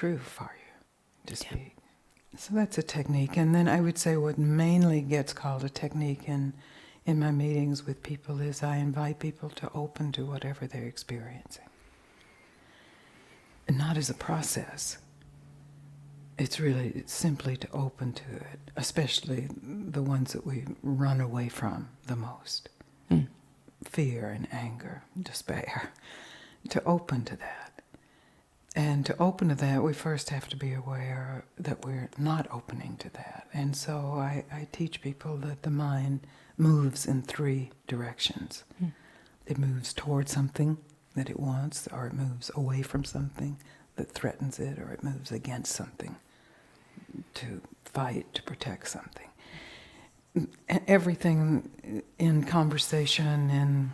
true for you to speak. So that's a technique. And then I would say what mainly gets called a technique in my meetings with people is I invite people to open to whatever they're experiencing. And not as a process. It's really simply to open to it, especially the ones that we run away from the most. Fear and anger, despair. To open to that. And to open to that, we first have to be aware that we're not opening to that. And so I teach people that the mind moves in 3 directions. It moves towards something that it wants, or it moves away from something that threatens it, or it moves against something to fight, to protect something. Everything in conversation,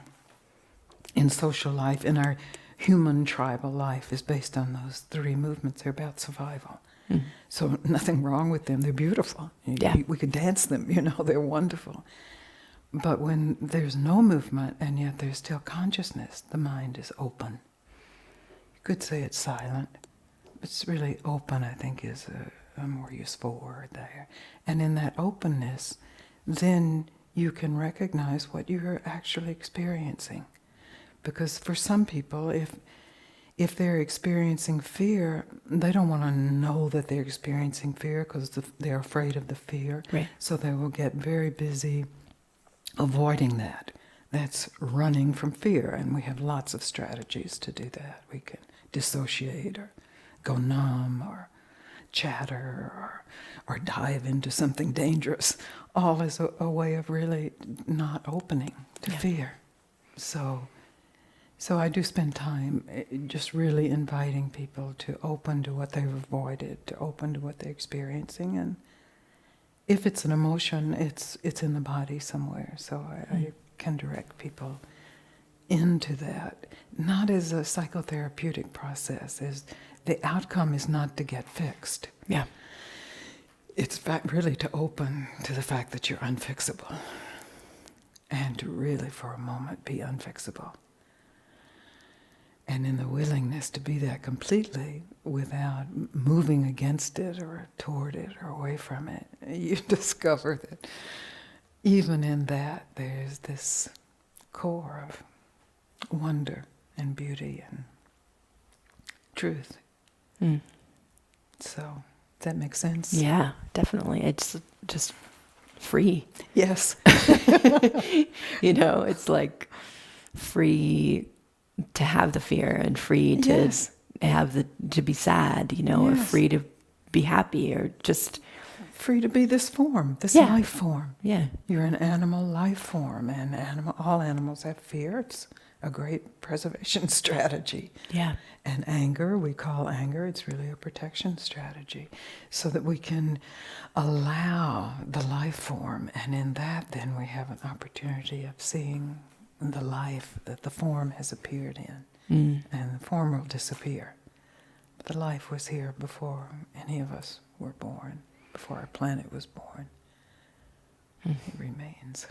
in social life, in our human tribal life is based on those 3 movements. They're about survival. So nothing wrong with them. They're beautiful. We could dance them, they're wonderful. But when there's no movement and yet there's still consciousness, the mind is open. You could say it's silent. It's really open, I think, is a more useful word there. And in that openness, then you can recognize what you're actually experiencing. Because for some people, if they're experiencing fear, they don't want to know that they're experiencing fear because they're afraid of the fear. Right. So they will get very busy avoiding that. That's running from fear, and we have lots of strategies to do that. We can dissociate or go numb or chatter or dive into something dangerous, all as a way of really not opening to fear. So I do spend time just really inviting people to open to what they've avoided, to open to what they're experiencing. And if it's an emotion, it's in the body somewhere. So I can direct people into that, not as a psychotherapeutic process. As the outcome is not to get fixed. Yeah. It's really to open to the fact that you're unfixable. And to really, for a moment, be unfixable. And in the willingness to be that completely without moving against it or toward it or away from it, you discover that even in that there's this core of wonder and beauty and truth. So, does that make sense? Yeah, definitely. It's just free. Yes. It's like free to have the fear and free to have to be sad, or free to be happy, or just free to be this form, this life form. Yeah. You're an animal life form, and all animals have fear. It's a great preservation strategy. Yeah. And anger, we call anger, it's really a protection strategy, so that we can allow the life form, and in that then we have an opportunity of seeing the life that the form has appeared in. And the form will disappear. But the life was here before any of us were born, before our planet was born. It remains.